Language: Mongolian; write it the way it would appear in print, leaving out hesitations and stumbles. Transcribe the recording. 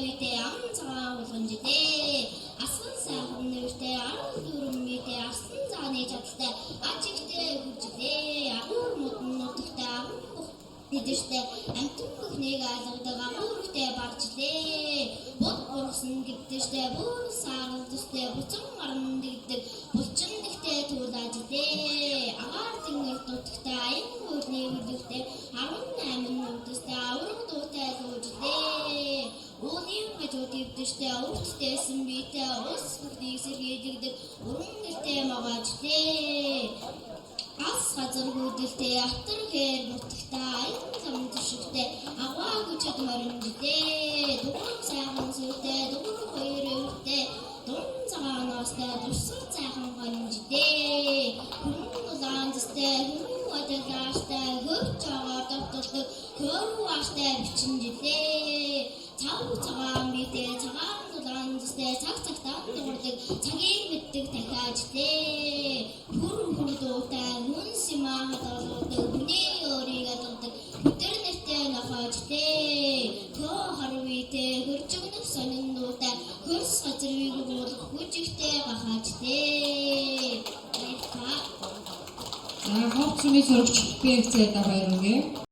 үедээ аман цагаан болгонжтэй асган сайхан нэртэй арга дүрмэтэй арсан цааны чадaltaй ажигтэй хүчтэй агуур модон нутагтай агур тэдэштэй амтэн бүхнийг алгадаг агууртай баржлээ бод бурсан гэдэгтэй бүр сааралдтэй буцан маран гэдэг булчин дэгтэй туулажлээ агаар тэнгэр дутагтай аян хөлний үлдэгтэй 18 нүдтэй авраг дуутай луужлээ уулийн хажууд дэвтэжтэй урттайсэн битэй ус бүхнийг сэргийлэгдэг уран гэртэй магаажлээ ас газар гүйдэлтэй ятар хээр нутагтай аян зам төшигтэй аваа хүчит моринжлээ дугур сайхан сүртэй дугур хоёр өвтэй дун цагаан ноостой дурсгал сайхан гонжлээ хүн улаанцтай хүн одогаастай хөвч агаар довтолдог хөрв ааштай бичинжлээ цав цагаан битэй цагаан улаанцтай цаг цагтаа дуурдаг цагийг мэддэг дахиажлээ бүр дуутай хүн симаа хадгалдаг хүний өөрийг адгадаг өдөр нэртэй нохоожлээ хөө харвитэй хөржигнөх сонин дуутай хөрс газрыг буулгах хүчтэй гахаажлээ хавцны сурагч PFC-д баярлалаа.